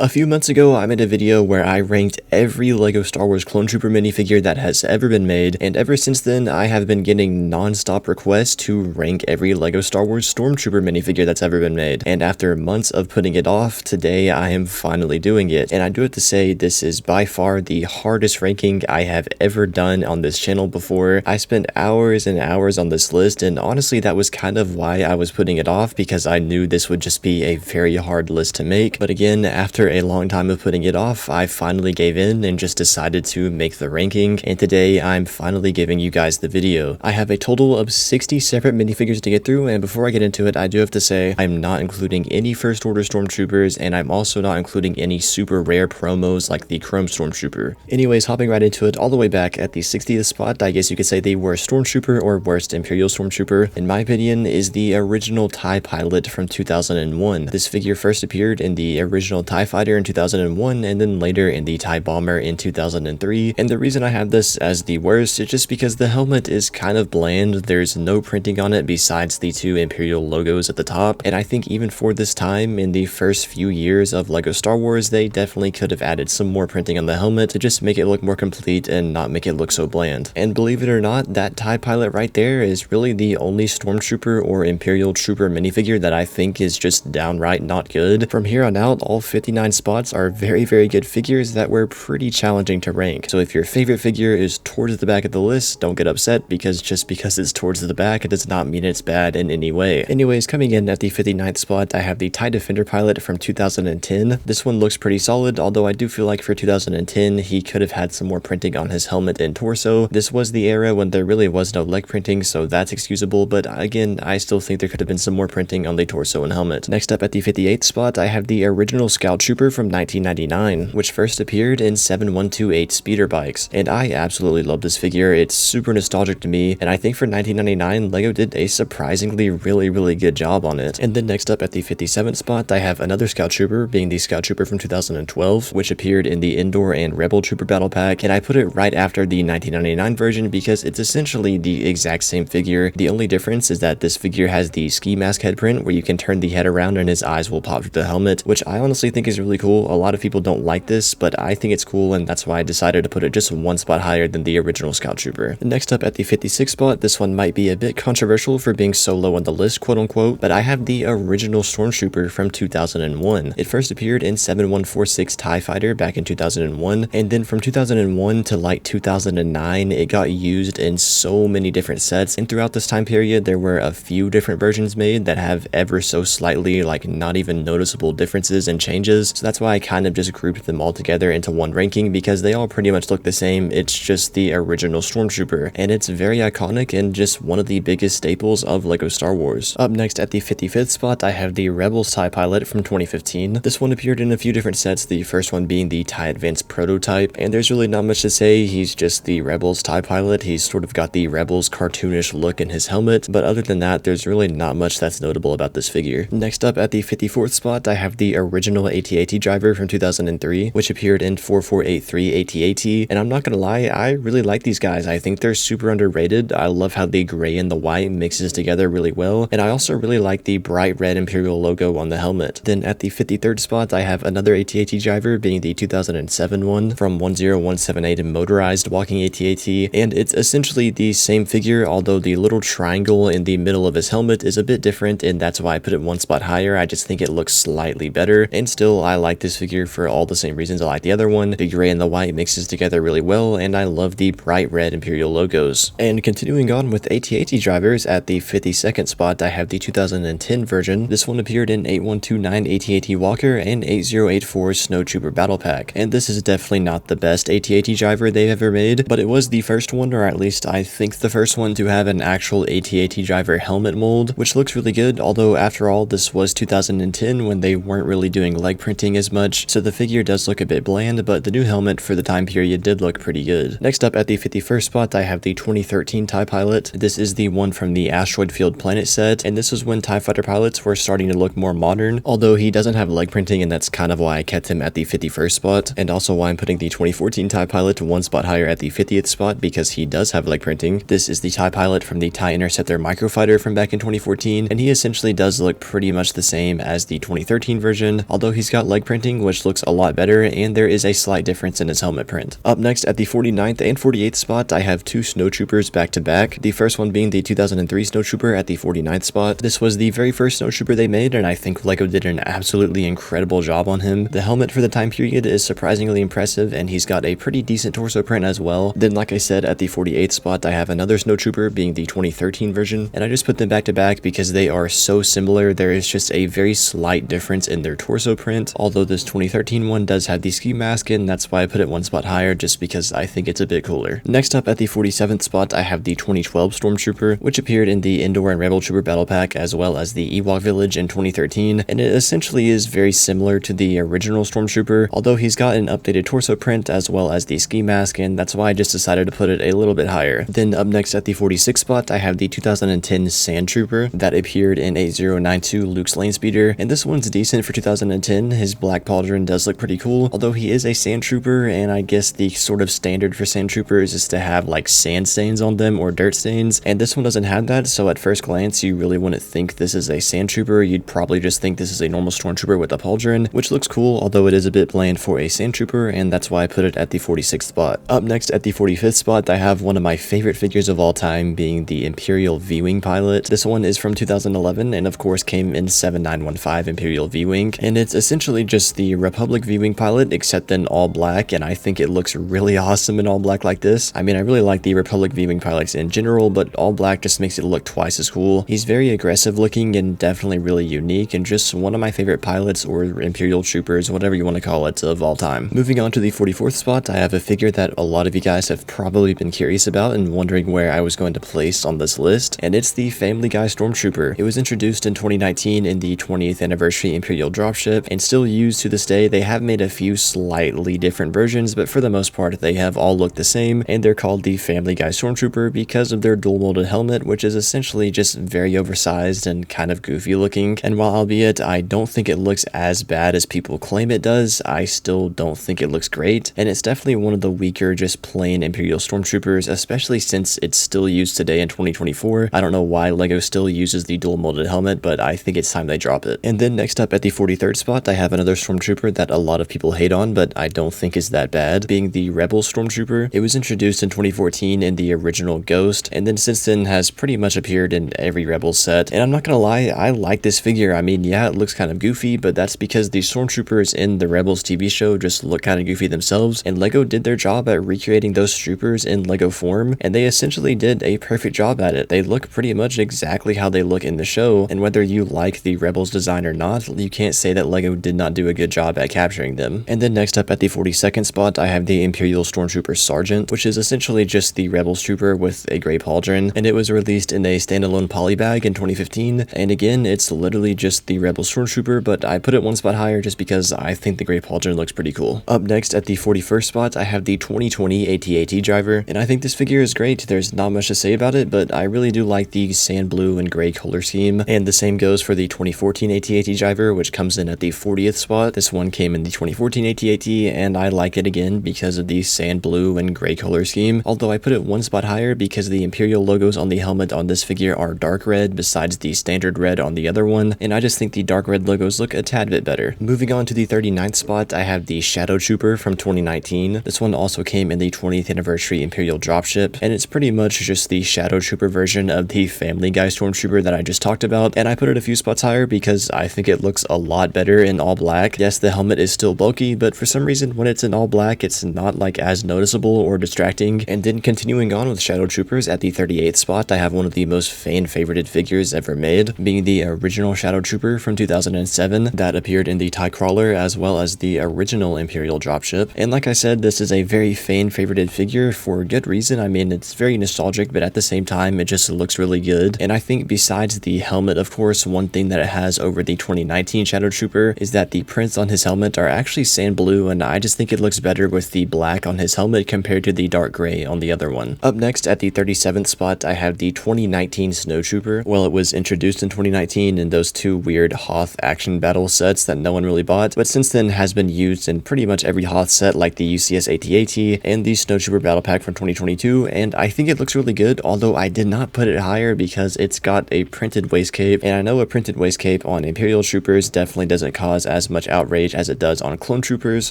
A few months ago, I made a video where I ranked every LEGO Star Wars Clone Trooper minifigure that has ever been made, and ever since then, I have been getting non-stop requests to rank every LEGO Star Wars Stormtrooper minifigure that's ever been made. And after months of putting it off, today I am finally doing it. And I do have to say, this is by far the hardest ranking I have ever done on this channel before. I spent hours and hours on this list, and honestly, that was kind of why I was putting it off, because I knew this would just be a very hard list to make. But again, after a long time of putting it off, I finally gave in and just decided to make the ranking, and today I'm finally giving you guys the video. I have a total of 60 separate minifigures to get through, and before I get into it, I do have to say I'm not including any First Order Stormtroopers, and I'm also not including any super rare promos like the Chrome Stormtrooper. Anyways, hopping right into it, all the way back at the 60th spot, I guess you could say the worst Stormtrooper or worst Imperial Stormtrooper, in my opinion, is the original TIE Pilot from 2001. This figure first appeared in the original TIE Fighter in 2001, and then later in the TIE Bomber in 2003, and the reason I have this as the worst is just because the helmet is kind of bland. There's no printing on it besides the two Imperial logos at the top, and I think even for this time, in the first few years of LEGO Star Wars, they definitely could have added some more printing on the helmet to just make it look more complete and not make it look so bland. And believe it or not, that TIE Pilot right there is really the only Stormtrooper or Imperial Trooper minifigure that I think is just downright not good. From here on out, all 59 spots are very good figures that were pretty challenging to rank. So if your favorite figure is towards the back of the list, don't get upset, because just because it's towards the back, it does not mean it's bad in any way. Anyways, coming in at the 59th spot, I have the TIE Defender Pilot from 2010. This one looks pretty solid, although I do feel like for 2010, he could have had some more printing on his helmet and torso. This was the era when there really was no leg printing, so that's excusable, but again, I still think there could have been some more printing on the torso and helmet. Next up at the 58th spot, I have the original Scout Trooper from 1999, which first appeared in 7128 speeder bikes, and I absolutely love this figure. It's super nostalgic to me, and I think for 1999, LEGO did a surprisingly really good job on it. And then next up at the 57th spot, I have another Scout Trooper, being the Scout Trooper from 2012, which appeared in the Indoor and Rebel Trooper Battle Pack, and I put it right after the 1999 version because it's essentially the exact same figure. The only difference is that this figure has the ski mask head print where you can turn the head around and his eyes will pop through the helmet, which I honestly think is really cool. A lot of people don't like this, but I think it's cool, and that's why I decided to put it just one spot higher than the original Scout Trooper. Next up at the 56th spot, this one might be a bit controversial for being so low on the list, quote unquote, but I have the original Stormtrooper from 2001. It first appeared in 7146 TIE Fighter back in 2001, and then from 2001 to like 2009, it got used in so many different sets, and throughout this time period, there were a few different versions made that have ever so slightly, like not even noticeable differences and changes, so that's why I kind of just grouped them all together into one ranking, because they all pretty much look the same. It's just the original Stormtrooper, and it's very iconic and just one of the biggest staples of LEGO Star Wars. Up next at the 55th spot, I have the Rebels TIE Pilot from 2015. This one appeared in a few different sets, the first one being the TIE Advanced Prototype, and there's really not much to say. He's just the Rebels TIE Pilot. He's sort of got the Rebels cartoonish look in his helmet, but other than that, there's really not much that's notable about this figure. Next up at the 54th spot, I have the original AT-AT driver from 2003, which appeared in 4483 AT-AT, and I'm not gonna lie, I really like these guys. I think they're super underrated. I love how the gray and the white mixes together really well, and I also really like the bright red Imperial logo on the helmet. Then at the 53rd spot, I have another AT-AT driver, being the 2007 one from 10178 Motorized Walking AT-AT, and it's essentially the same figure, although the little triangle in the middle of his helmet is a bit different, and that's why I put it one spot higher. I just think it looks slightly better, and still I like this figure for all the same reasons I like the other one. The gray and the white mixes together really well, and I love the bright red Imperial logos. And continuing on with AT-AT drivers, at the 52nd spot, I have the 2010 version. This one appeared in 8129 AT-AT Walker and 8084 Snow Trooper Battle Pack, and this is definitely not the best AT-AT driver they've ever made, but it was the first one, or at least I think the first one, to have an actual AT-AT driver helmet mold, which looks really good, although after all, this was 2010 when they weren't really doing leg printing as much, so the figure does look a bit bland, but the new helmet for the time period did look pretty good. Next up at the 51st spot, I have the 2013 TIE Pilot. This is the one from the Asteroid Field Planet set, and this was when TIE Fighter pilots were starting to look more modern, although he doesn't have leg printing, and that's kind of why I kept him at the 51st spot, and also why I'm putting the 2014 TIE Pilot one spot higher at the 50th spot, because he does have leg printing. This is the TIE Pilot from the TIE Interceptor Microfighter from back in 2014, and he essentially does look pretty much the same as the 2013 version, although he's got leg printing, which looks a lot better, and there is a slight difference in his helmet print. Up next at the 49th and 48th spot, I have two snowtroopers back to back. The first one being the 2003 snowtrooper at the 49th spot. This was the very first snowtrooper they made, and I think LEGO did an absolutely incredible job on him. The helmet for the time period is surprisingly impressive, and he's got a pretty decent torso print as well. Then, like I said, at the 48th spot, I have another snowtrooper being the 2013 version, and I just put them back to back because they are so similar. There is just a very slight difference in their torso print, although this 2013 one does have the ski mask in. That's why I put it one spot higher, just because I think it's a bit cooler. Next up at the 47th spot, I have the 2012 Stormtrooper, which appeared in the Indoor and Rebel Trooper Battle Pack, as well as the Ewok Village in 2013, and it essentially is very similar to the original Stormtrooper, although he's got an updated torso print as well as the ski mask, and that's why I just decided to put it a little bit higher. Then up next at the 46th spot, I have the 2010 Sand Trooper that appeared in 8092 Luke's Lane Speeder, and this one's decent for 2010. His black pauldron does look pretty cool, although he is a Sand Trooper, and I guess the sort of standard for Sand Troopers is to have like sand stains on them or dirt stains, and this one doesn't have that, so at first glance you really wouldn't think this is a Sand Trooper. You'd probably just think this is a normal Stormtrooper with a pauldron, which looks cool, although it is a bit bland for a Sand Trooper, and that's why I put it at the 46th spot. Up next at the 45th spot, I have one of my favorite figures of all time, being the Imperial V-Wing pilot. This one is from 2011, and of course came in 7915 Imperial V-Wing, and it's essentially just the Republic V-Wing pilot, except in all black, and I think it looks really awesome in all black like this. I mean, I really like the Republic V-Wing pilots in general, but all black just makes it look twice as cool. He's very aggressive looking and definitely really unique, and just one of my favorite pilots or Imperial troopers, whatever you want to call it, of all time. Moving on to the 44th spot, I have a figure that a lot of you guys have probably been curious about and wondering where I was going to place on this list, and it's the Family Guy Stormtrooper. It was introduced in 2019 in the 20th anniversary Imperial dropship and still used to this day. They have made a few slightly different versions, but for the most part they have all looked the same, and they're called the Family Guy Stormtrooper because of their dual molded helmet, which is essentially just very oversized and kind of goofy looking. And while albeit I don't think it looks as bad as people claim it does, I still don't think it looks great, and it's definitely one of the weaker just plain Imperial Stormtroopers, especially since it's still used today in 2024. I don't know why LEGO still uses the dual molded helmet, but I think it's time they drop it. And then next up at the 43rd spot, I have another Stormtrooper that a lot of people hate on, but I don't think is that bad, being the Rebel Stormtrooper. It was introduced in 2014 in the original Ghost, and then since then has pretty much appeared in every Rebel set, and I'm not gonna lie, I like this figure. I mean, yeah, it looks kind of goofy, but that's because the Stormtroopers in the Rebels TV show just look kind of goofy themselves, and LEGO did their job at recreating those troopers in LEGO form, and they essentially did a perfect job at it. They look pretty much exactly how they look in the show, and whether you like the Rebels design or not, you can't say that LEGO did not do a good job at capturing them. And then next up at the 42nd spot, I have the Imperial Stormtrooper Sergeant, which is essentially just the Rebels trooper with a gray pauldron, and it was released in a standalone polybag in 2015, and again, it's literally just the Rebel Stormtrooper, but I put it one spot higher just because I think the gray pauldron looks pretty cool. Up next at the 41st spot, I have the 2020 AT-AT driver, and I think this figure is great. There's not much to say about it, but I really do like the sand blue and gray color scheme, and the same goes for the 2014 AT-AT driver, which comes in at the 40th spot. This one came in the 2014 AT-AT, and I like it again because of the sand blue and gray color scheme, although I put it one spot higher because the Imperial logos on the helmet on this figure are dark red besides the standard red on the other one, and I just think the dark red logos look a tad bit better. Moving on to the 39th spot, I have the Shadow Trooper from 2019. This one also came in the 20th anniversary Imperial dropship, and it's pretty much just the Shadow Trooper version of the Family Guy Stormtrooper that I just talked about, and I put it a few spots higher because I think it looks a lot better in all black. Yes, the helmet is still bulky, but for some reason when it's in all black, it's not like as noticeable or distracting. And then continuing on with Shadow Troopers, at the 38th spot, I have one of the most fan-favorited figures ever made, being the original Shadow Trooper from 2007 that appeared in the TIE Crawler as well as the original Imperial dropship. And like I said, this is a very fan-favorited figure for good reason. I mean, it's very nostalgic, but at the same time, it just looks really good. And I think besides the helmet, of course, one thing that it has over the 2019 Shadow Trooper is that the prints on his helmet are actually sand blue, and I just think it looks better with the black on his helmet compared to the dark gray on the other one. Up next at the 37th spot, I have the 2019 Snow Trooper. Well, it was introduced in 2019 in those two weird Hoth action battle sets that no one really bought, but since then has been used in pretty much every Hoth set like the UCS AT-AT and the Snow Trooper Battle Pack from 2022, and I think it looks really good, although I did not put it higher because it's got a printed waist cape, and I know a printed waist cape on Imperial Troopers definitely doesn't cause as as much outrage as it does on clone troopers.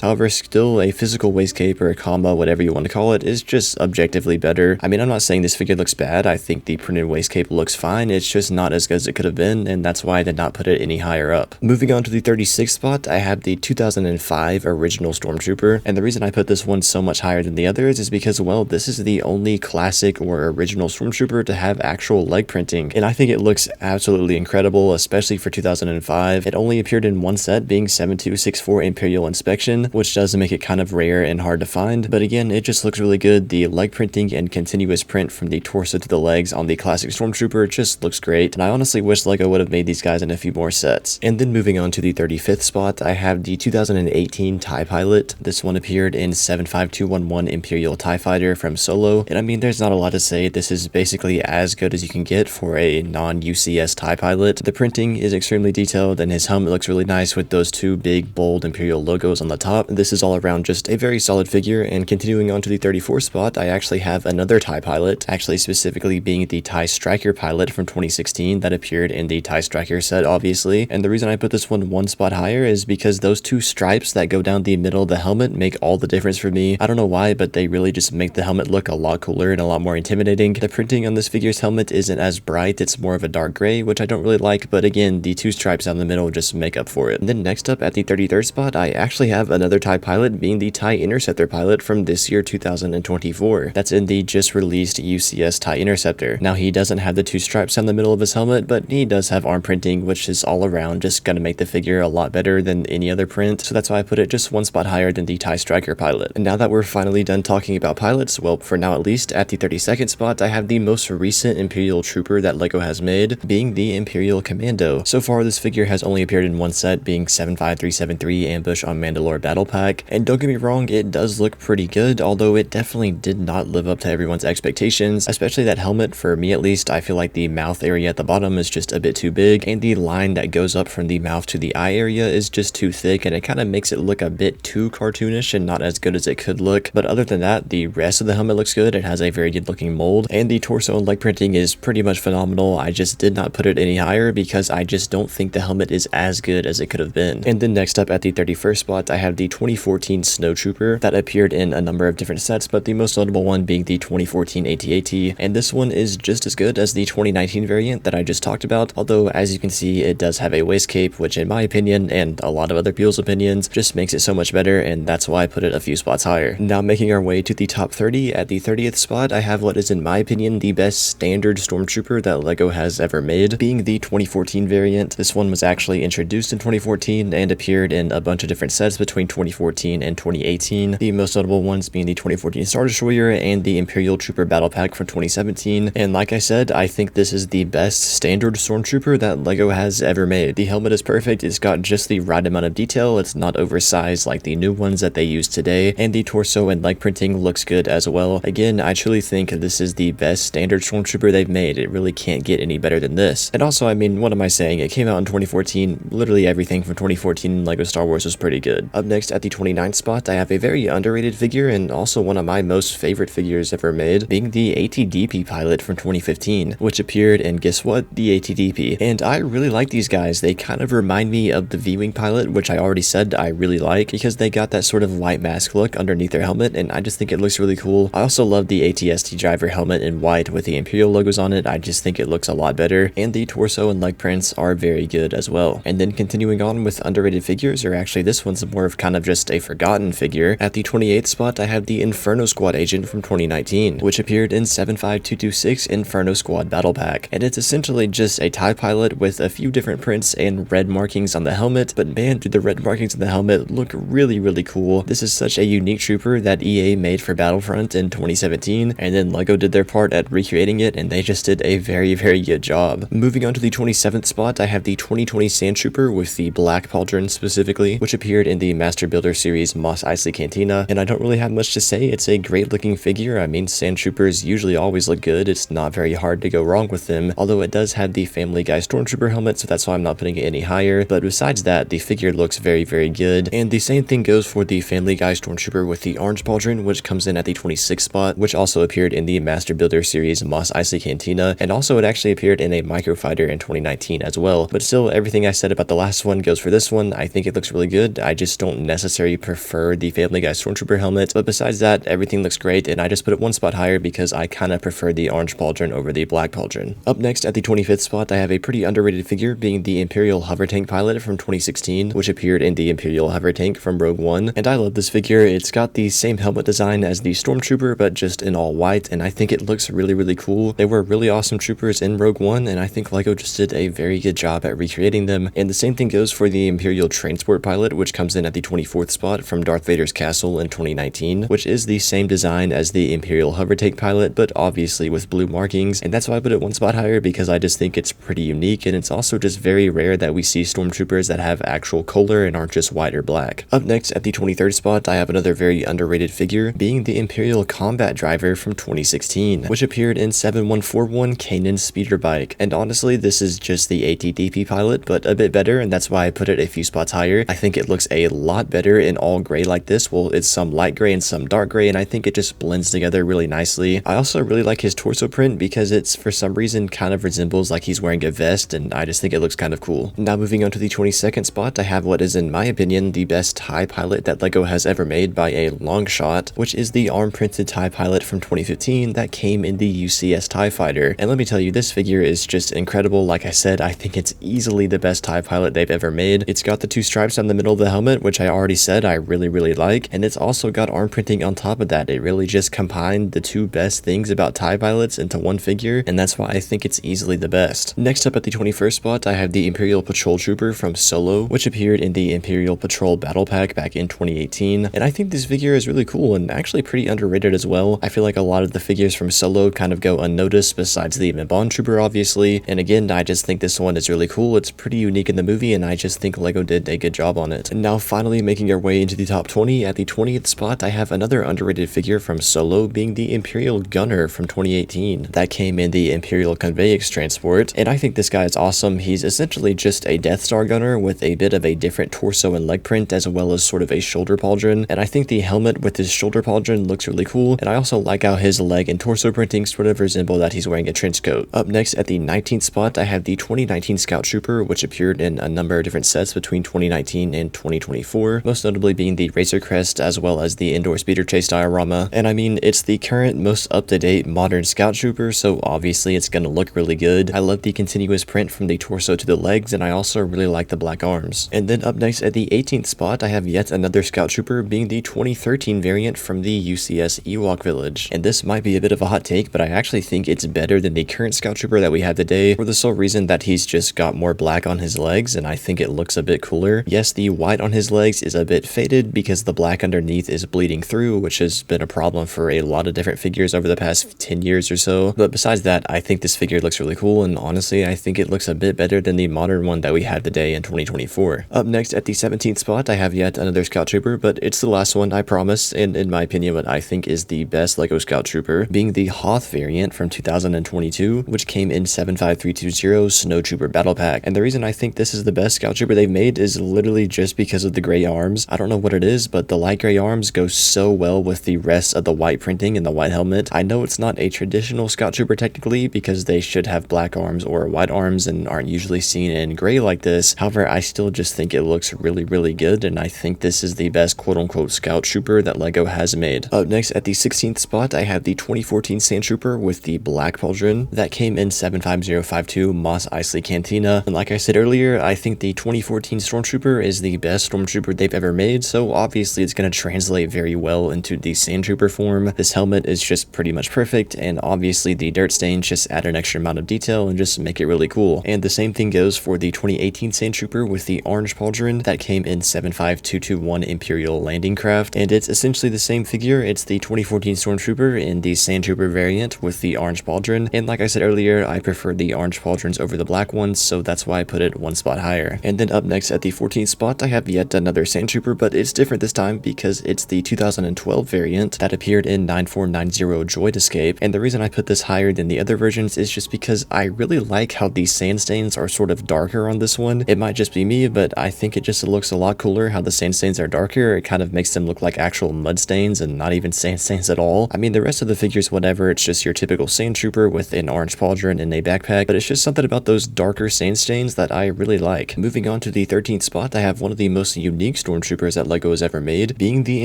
However, still a physical waist cape or a combo, whatever you want to call it, is just objectively better. I mean, I'm not saying this figure looks bad. I think the printed waist cape looks fine. It's just not as good as it could have been, and that's why I did not put it any higher up. Moving on to the 36th spot, I have the 2005 original Stormtrooper, and the reason I put this one so much higher than the others is because, well, this is the only classic or original Stormtrooper to have actual leg printing, and I think it looks absolutely incredible, especially for 2005. It only appeared in one set, being 7264 Imperial Inspection, which does make it kind of rare and hard to find, but again, it just looks really good. The leg printing and continuous print from the torso to the legs on the classic Stormtrooper just looks great, and I honestly wish LEGO would have made these guys in a few more sets. And then moving on to the 35th spot, I have the 2018 TIE Pilot. This one appeared in 75211 Imperial TIE Fighter from Solo, and I mean, there's not a lot to say. This is basically as good as you can get for a non-UCS TIE Pilot. The printing is extremely detailed, and his helmet looks really nice with those two big, bold Imperial logos on the top. This is all around just a very solid figure. And continuing on to the 34th spot, I actually have another TIE Pilot, actually specifically being the TIE Striker Pilot from 2016 that appeared in the TIE Striker set, obviously. And the reason I put this one spot higher is because those two stripes that go down the middle of the helmet make all the difference for me. I don't know why, but they really just make the helmet look a lot cooler and a lot more intimidating. The printing on this figure's helmet isn't as bright, it's more of a dark gray, which I don't really like, but again, the two stripes down the middle just make up for it. And then next up at the 33rd spot, I actually have another TIE Pilot, being the TIE Interceptor Pilot from this year 2024. That's in the just released UCS TIE Interceptor. Now, he doesn't have the two stripes down the middle of his helmet, but he does have arm printing, which is all around just gonna make the figure a lot better than any other print, so that's why I put it just one spot higher than the TIE Striker Pilot. And now that we're finally done talking about pilots, well, for now at least, at the 32nd spot, I have the most recent Imperial Trooper that LEGO has made, being the Imperial Commando. So far, this figure has only appeared in one set, being 75373 Ambush on Mandalore Battle Pack, and don't get me wrong, it does look pretty good, although it definitely did not live up to everyone's expectations, especially that helmet. For me at least, I feel like the mouth area at the bottom is just a bit too big, and the line that goes up from the mouth to the eye area is just too thick, and it kind of makes it look a bit too cartoonish and not as good as it could look. But other than that, the rest of the helmet looks good. It has a very good looking mold, and the torso and leg printing is pretty much phenomenal. I just did not put it any higher because I just don't think the helmet is as good as it could have been. And then next up at the 31st spot, I have the 2014 Snowtrooper that appeared in a number of different sets, but the most notable one being the 2014 AT-AT, and this one is just as good as the 2019 variant that I just talked about, although as you can see, it does have a waist cape, which in my opinion, and a lot of other people's opinions, just makes it so much better, and that's why I put it a few spots higher. Now making our way to the top 30, at the 30th spot, I have what is in my opinion the best standard Stormtrooper that LEGO has ever made, being the 2014 variant. This one was actually introduced in 2014 and appeared in a bunch of different sets between 2014 and 2018, the most notable ones being the 2014 Star Destroyer and the Imperial Trooper Battle Pack from 2017, and like I said, I think this is the best standard Stormtrooper that LEGO has ever made. The helmet is perfect, it's got just the right amount of detail, it's not oversized like the new ones that they use today, and the torso and leg printing looks good as well. Again, I truly think this is the best standard Stormtrooper they've made. It really can't get any better than this. And also, I mean, what am I saying? It came out in 2014, literally everything from 2014 in LEGO Star Wars was pretty good. Up next at the 29th spot, I have a very underrated figure and also one of my most favorite figures ever made, being the AT-DP Pilot from 2015, which appeared in, guess what, the AT-DP. And I really like these guys. They kind of remind me of the V-Wing Pilot, which I already said I really like, because they got that sort of white mask look underneath their helmet, and I just think it looks really cool. I also love the AT-ST driver helmet in white with the Imperial logos on it. I just think it looks a lot better, and the torso and leg prints are very good as well. And then continuing on with underrated figures, or actually this one's more of kind of just a forgotten figure. At the 28th spot, I have the Inferno Squad agent from 2019, which appeared in 75226 Inferno Squad Battle Pack, and it's essentially just a TIE Pilot with a few different prints and red markings on the helmet, but man, do the red markings on the helmet look really cool. This is such a unique trooper that EA made for Battlefront in 2017, and then LEGO did their part at recreating it, and they just did a very good job. Moving on to the 27th spot, I have the 2020 Sand Trooper with the black pauldron specifically, which appeared in the Master Builder series Mos Eisley Cantina, and I don't really have much to say. It's a great looking figure. I mean, Sand Troopers usually always look good. It's not very hard to go wrong with them, although it does have the Family Guy Stormtrooper helmet, so that's why I'm not putting it any higher. But besides that, the figure looks very good, and the same thing goes for the Family Guy Stormtrooper with the orange pauldron, which comes in at the 26th spot, which also appeared in the Master Builder series Mos Eisley Cantina, and also it actually appeared in a Microfighter in 2019 as well. But still, everything I said about the last one goes for this this one, I think it looks really good. I just don't necessarily prefer the Family Guy Stormtrooper helmet, but besides that, everything looks great, and I just put it one spot higher because I kind of prefer the orange pauldron over the black pauldron. Up next at the 25th spot, I have a pretty underrated figure, being the Imperial Hover Tank pilot from 2016, which appeared in the Imperial Hover Tank from Rogue One, and I love this figure. It's got the same helmet design as the Stormtrooper, but just in all white, and I think it looks really cool. They were really awesome troopers in Rogue One, and I think LEGO just did a very good job at recreating them, and the same thing goes for the Imperial Transport pilot, which comes in at the 24th spot from Darth Vader's castle in 2019, which is the same design as the Imperial Hover Tank pilot, but obviously with blue markings, and that's why I put it one spot higher, because I just think it's pretty unique, and it's also just very rare that we see Stormtroopers that have actual color and aren't just white or black. Up next at the 23rd spot, I have another very underrated figure, being the Imperial Combat Driver from 2016, which appeared in 7141 Kanan's speeder bike, and honestly this is just the ATDP pilot, but a bit better, and that's why I put it a few spots higher. I think it looks a lot better in all gray like this. Well, it's some light gray and some dark gray, and I think it just blends together really nicely. I also really like his torso print because it's for some reason kind of resembles like he's wearing a vest, and I just think it looks kind of cool. Now moving on to the 22nd spot, I have what is in my opinion the best TIE pilot that LEGO has ever made by a long shot, which is the arm printed TIE pilot from 2015 that came in the UCS TIE Fighter. And let me tell you, this figure is just incredible. Like I said, I think it's easily the best TIE pilot they've ever made. It's got the two stripes down the middle of the helmet, which I already said I really like, and it's also got arm printing on top of that. It really just combined the two best things about TIE pilots into one figure, and that's why I think it's easily the best. Next up at the 21st spot, I have the Imperial Patrol Trooper from Solo, which appeared in the Imperial Patrol Battle Pack back in 2018, and I think this figure is really cool and actually pretty underrated as well. I feel like a lot of the figures from Solo kind of go unnoticed besides the Bond Trooper obviously, and again I just think this one is really cool. It's pretty unique in the movie, and I just think LEGO did a good job on it. And now finally making our way into the top 20, at the 20th spot I have another underrated figure from Solo, being the Imperial Gunner from 2018 that came in the Imperial Conveyance Transport, and I think this guy is awesome. He's essentially just a Death Star gunner with a bit of a different torso and leg print, as well as sort of a shoulder pauldron, and I think the helmet with his shoulder pauldron looks really cool, and I also like how his leg and torso printing sort of resemble that he's wearing a trench coat. Up next at the 19th spot, I have the 2019 Scout Trooper, which appeared in a number of different sets between 2019 and 2024, most notably being the Razor Crest as well as the Indoor Speeder Chase diorama, and I mean it's the current most up-to-date modern Scout Trooper, so obviously it's gonna look really good. I love the continuous print from the torso to the legs, and I also really like the black arms. And then up next at the 18th spot, I have yet another Scout Trooper, being the 2013 variant from the UCS Ewok Village, and this might be a bit of a hot take, but I actually think it's better than the current Scout Trooper that we have today, for the sole reason that he's just got more black on his legs, and I think it looks a bit cooler. Yes, the white on his legs is a bit faded because the black underneath is bleeding through, which has been a problem for a lot of different figures over the past 10 years or so, but besides that, I think this figure looks really cool, and honestly I think it looks a bit better than the modern one that we have today in 2024. Up next at the 17th spot, I have yet another Scout Trooper, but it's the last one, I promise, and in my opinion what I think is the best LEGO Scout Trooper, being the Hoth variant from 2022, which came in 75320 Snow Trooper Battle Pack. And the reason I think this is the best Scout Trooper they've made is literally just because of the gray arms. I don't know what it is, but the light gray arms go so well with the rest of the white printing and the white helmet. I know it's not a traditional Scout Trooper technically, because they should have black arms or white arms and aren't usually seen in gray like this. However, I still just think it looks really good, and I think this is the best quote-unquote Scout Trooper that LEGO has made. Up next at the 16th spot, I have the 2014 Sand Trooper with the black pauldron that came in 75052 Mos Eisley Cantina, and like I said earlier, I think the 2014 Stormtrooper is the best Stormtrooper they've ever made, so obviously it's going to translate very well into the Sand Trooper form. This helmet is just pretty much perfect, and obviously the dirt stains just add an extra amount of detail and just make it really cool. And the same thing goes for the 2018 Sand Trooper with the orange pauldron that came in 75221 Imperial Landing Craft, and it's essentially the same figure. It's the 2014 Stormtrooper in the Sand Trooper variant with the orange pauldron, and like I said earlier, I prefer the orange pauldrons over the black ones, so that's why I put it one spot higher. And then up next at the 14th spot, I have yet another Sand Trooper, but it's different this time because it's the 2012 variant that appeared in 9490 Droid Escape, and the reason I put this higher than the other versions is just because I really like how these sand stains are sort of darker on this one. It might just be me, but I think it just looks a lot cooler how the sand stains are darker. It kind of makes them look like actual mud stains and not even sand stains at all. I mean, the rest of the figures, whatever, it's just your typical Sand Trooper with an orange pauldron and a backpack, but it's just something about those darker sand stains that I really like. Moving on to to the 13th spot, I have one of the most unique Stormtroopers that LEGO has ever made, being the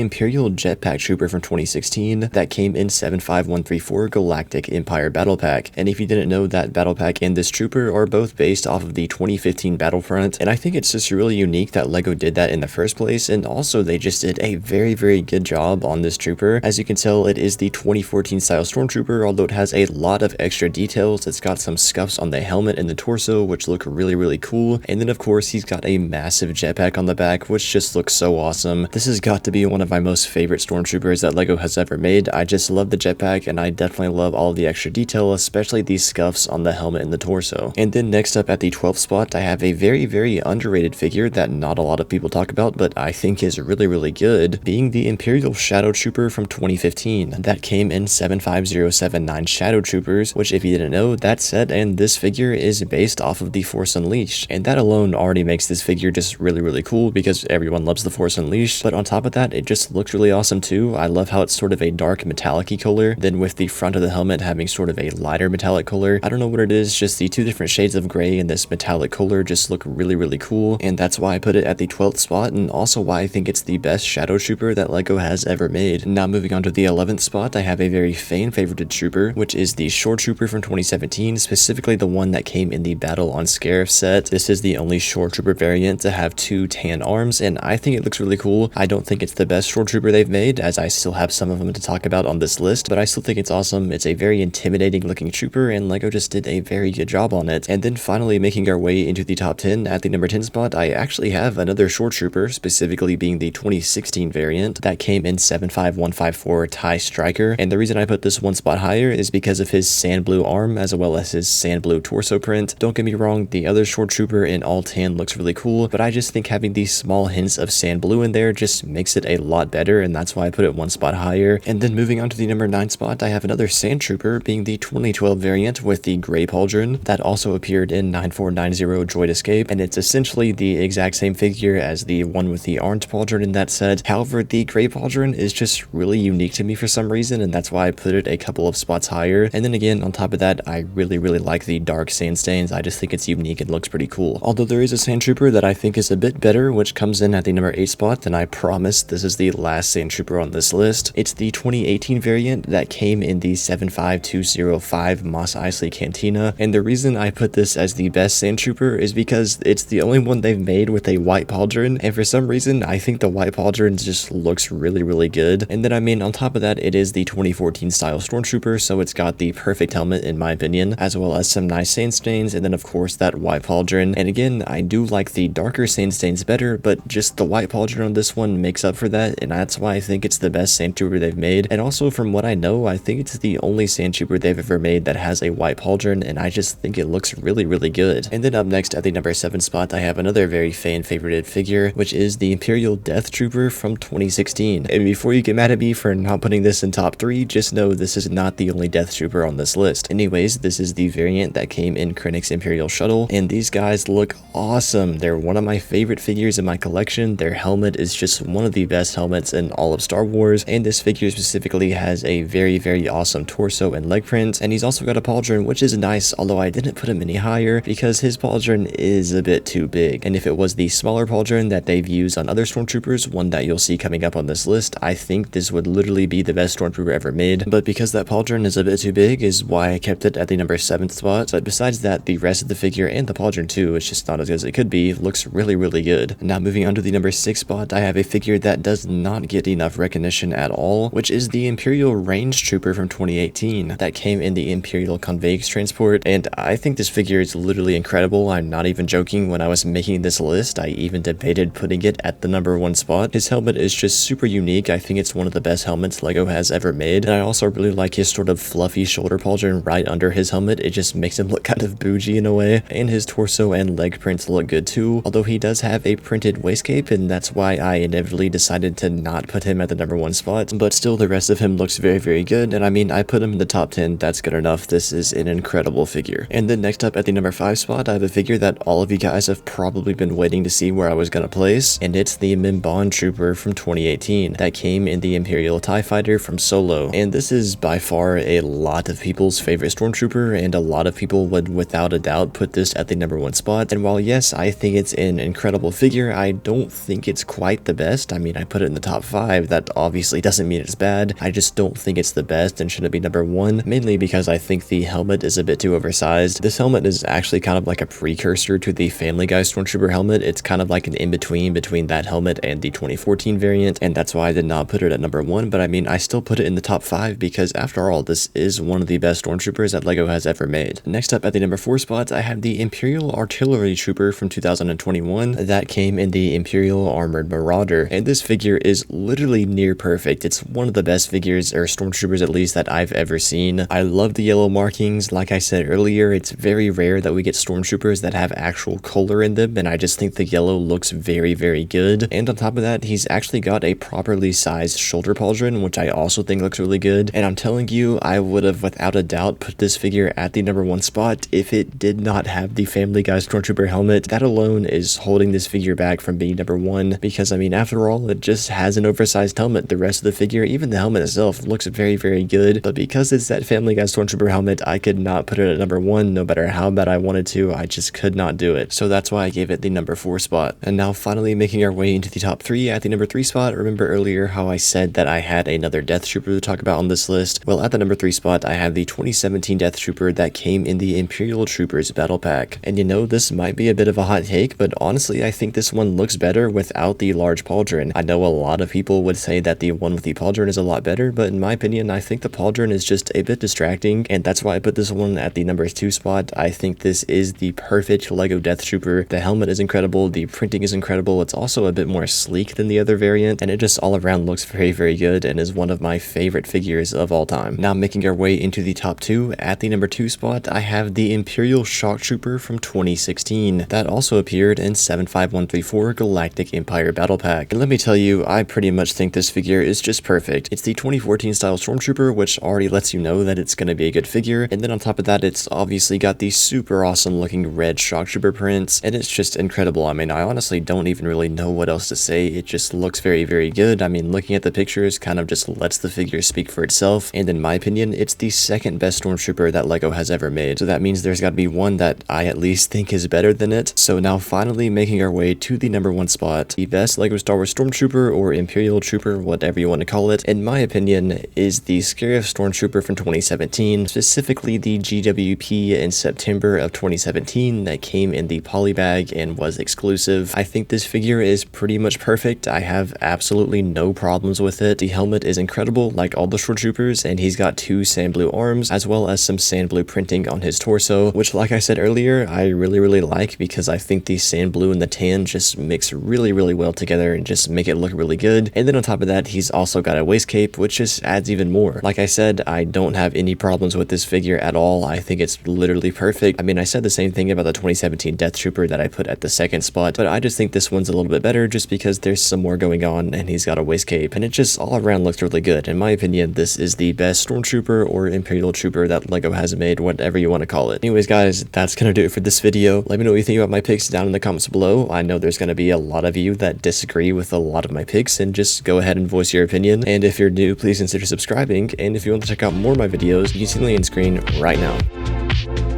Imperial Jetpack Trooper from 2016 that came in 75134 Galactic Empire Battle Pack. And if you didn't know, that Battle Pack and this Trooper are both based off of the 2015 Battlefront, and I think it's just really unique that LEGO did that in the first place, and also they just did a very good job on this Trooper. As you can tell, it is the 2014 style Stormtrooper, although it has a lot of extra details. It's got some scuffs on the helmet and the torso, which look really cool, and then of course he's got a massive jetpack on the back, which just looks so awesome. This has got to be one of my most favorite Stormtroopers that LEGO has ever made. I just love the jetpack, and I definitely love all the extra detail, especially these scuffs on the helmet and the torso. And then next up at the 12th spot, I have a very underrated figure that not a lot of people talk about, but I think is really good, being the Imperial Shadow Trooper from 2015 that came in 75079 Shadow Troopers, which if you didn't know, that set and this figure is based off of the Force Unleashed, and that alone already makes this figure just really cool because everyone loves the Force Unleashed. But on top of that, it just looks really awesome too. I love how it's sort of a dark metallic-y color, then with the front of the helmet having sort of a lighter metallic color. I don't know what it is, just the two different shades of gray and this metallic color just look really cool, and that's why I put it at the 12th spot, and also why I think it's the best Shadow Trooper that LEGO has ever made. Now moving on to the 11th spot, I have a very fan-favorited Trooper, which is the Shore Trooper from 2017, specifically the one that came in the Battle on Scarif set. This is the only Shore Trooper variant to have two tan arms, and I think it looks really cool. I don't think it's the best Shore Trooper they've made, as I still have some of them to talk about on this list, but I still think it's awesome. It's a very intimidating looking Trooper, and LEGO just did a very good job on it. And then finally making our way into the top 10, at the number 10 spot, I actually have another Shore Trooper, specifically being the 2016 variant that came in 75154 TIE Striker, and the reason I put this one spot higher is because of his sand blue arm as well as his sand blue torso print. Don't get me wrong, the other Shore Trooper in all tan looks really cool, but I just think having these small hints of sand blue in there just makes it a lot better, and that's why I put it one spot higher. And then moving on to the number 9 spot, I have another Sand Trooper, being the 2012 variant with the gray pauldron that also appeared in 9490 Droid Escape, and it's essentially the exact same figure as the one with the orange pauldron in that set. However, the gray pauldron is just really unique to me for some reason, and that's why I put it a couple of spots higher. And then again, on top of that, I really like the dark sand stains. I just think it's unique and looks pretty cool. Although there is a Sand Trooper that I think is a bit better, which comes in at the number 8 spot, and I promise this is the last Sand Trooper on this list. It's the 2018 variant that came in the 75205 Mos Eisley Cantina, and the reason I put this as the best Sand Trooper is because it's the only one they've made with a white pauldron, and for some reason I think the white pauldron just looks really good. And then I mean, on top of that, it is the 2014 style Stormtrooper, so it's got the perfect helmet in my opinion, as well as some nice sand stains, and then of course that white pauldron. And again, I do like the darker sand stains better, but just the white pauldron on this one makes up for that, and that's why I think it's the best Sand Trooper they've made. And also, from what I know, I think it's the only Sand Trooper they've ever made that has a white pauldron, and I just think it looks really good. And then up next at the number 7 spot, I have another very fan-favorited figure, which is the Imperial Death Trooper from 2016. And before you get mad at me for not putting this in top 3, just know this is not the only Death Trooper on this list. Anyways, this is the variant that came in Krennic's Imperial Shuttle, and these guys look awesome. They're one of my favorite figures in my collection. Their helmet is just one of the best helmets in all of Star Wars, and this figure specifically has a very awesome torso and leg print, and he's also got a pauldron, which is nice, although I didn't put him any higher because his pauldron is a bit too big. And if it was the smaller pauldron that they've used on other Stormtroopers, one that you'll see coming up on this list, I think this would literally be the best Stormtrooper ever made. But because that pauldron is a bit too big is why I kept it at the number 7th spot. But besides that, the rest of the figure and the pauldron too, it's just not as good as it could be, looks really good. Now moving on to the number 6 spot, I have a figure that does not get enough recognition at all, which is the Imperial Range Trooper from 2018 that came in the Imperial Convex transport, and I think this figure is literally incredible. I'm not even joking. When I was making this list, I even debated putting it at the number 1 spot. His helmet is just super unique. I think it's one of the best helmets LEGO has ever made, and I also really like his sort of fluffy shoulder pauldron right under his helmet. It just makes him look kind of bougie in a way, and his torso and leg prints look good too, although he does have a printed waistcape, and that's why I inevitably decided to not put him at the number 1 spot. But still, the rest of him looks very good, and I mean, I put him in the top 10. That's good enough. This is an incredible figure. And then next up at the number 5 spot, I have a figure that all of you guys have probably been waiting to see where I was gonna place, and it's the Mimban Trooper from 2018 that came in the Imperial TIE Fighter from Solo. And this is by far a lot of people's favorite Stormtrooper, and a lot of people would without a doubt put this at the number 1 spot. And while yes, I I think it's an incredible figure. I don't think it's quite the best. I mean, I put it in the top 5. That obviously doesn't mean it's bad. I just don't think it's the best and shouldn't be number 1, mainly because I think the helmet is a bit too oversized. This helmet is actually kind of like a precursor to the Family Guy Stormtrooper helmet. It's kind of like an in-between between that helmet and the 2014 variant, and that's why I did not put it at number 1, but I mean, I still put it in the top 5 because after all, this is one of the best Stormtroopers that LEGO has ever made. Next up at the number 4 spot, I have the Imperial Artillery Trooper from 2021 that came in the Imperial Armored Marauder, and this figure is literally near perfect. It's one of the best figures, or Stormtroopers at least, that I've ever seen. I love the yellow markings. Like I said earlier, it's very rare that we get Stormtroopers that have actual color in them, and I just think the yellow looks very, very good. And on top of that, he's actually got a properly sized shoulder pauldron, which I also think looks really good. And I'm telling you, I would have without a doubt put this figure at the number 1 spot if it did not have the Family Guy Stormtrooper helmet. That alone is holding this figure back from being number 1 because, I mean, after all, it just has an oversized helmet. The rest of the figure, even the helmet itself, looks very, very good. But because it's that Family Guy Stormtrooper helmet, I could not put it at number 1 no matter how bad I wanted to. I just could not do it. So that's why I gave it the number 4 spot. And now finally making our way into the top 3 at the number 3 spot. Remember earlier how I said that I had another Death Trooper to talk about on this list? Well, at the number 3 spot, I have the 2017 Death Trooper that came in the Imperial Troopers Battle Pack. And you know, this might be a bit of a hot take, but honestly, I think this one looks better without the large pauldron. I know a lot of people would say that the one with the pauldron is a lot better, but in my opinion, I think the pauldron is just a bit distracting, and that's why I put this one at the number 2 spot. I think this is the perfect LEGO Death Trooper. The helmet is incredible, the printing is incredible, it's also a bit more sleek than the other variant, and it just all around looks very, very good and is one of my favorite figures of all time. Now making our way into the top 2, at the number 2 spot, I have the Imperial Shock Trooper from 2016. That also appeared in 75134 Galactic Empire Battle Pack. And let me tell you, I pretty much think this figure is just perfect. It's the 2014 style Stormtrooper, which already lets you know that it's going to be a good figure, and then on top of that, it's obviously got these super awesome looking red Shock Trooper prints, and it's just incredible. I mean, I honestly don't even really know what else to say. It just looks very, very good. I mean, looking at the pictures kind of just lets the figure speak for itself, and in my opinion, it's the second best Stormtrooper that LEGO has ever made. So that means there's got to be one that I at least think is better than it. So now finally making our way to the number 1 spot, the best LEGO Star Wars Stormtrooper or Imperial Trooper, whatever you want to call it, in my opinion, is the Scarif Stormtrooper from 2017, specifically the GWP in September of 2017 that came in the polybag and was exclusive. I think this figure is pretty much perfect. I have absolutely no problems with it. The helmet is incredible, like all the Stormtroopers, and he's got 2 sand blue arms, as well as some sand blue printing on his torso, which, like I said earlier, I really like because I think the sand blue and the tan just mix really well together and just make it look really good. And then on top of that, he's also got a waist cape, which just adds even more. Like I said, I don't have any problems with this figure at all. I think it's literally perfect. I mean, I said the same thing about the 2017 Death Trooper that I put at the 2nd spot, but I just think this one's a little bit better just because there's some more going on and he's got a waist cape, and it just all around looks really good. In my opinion, this is the best Stormtrooper or Imperial Trooper that LEGO has made, whatever you want to call it. Anyways, guys, that's gonna do it for this video. Let me know what you think about my picks down in the comments below. I know there's gonna be a lot of you that disagree with a lot of my picks, and just go ahead and voice your opinion. And if you're new, please consider subscribing, and if you want to check out more of my videos, you can see the link on screen right now.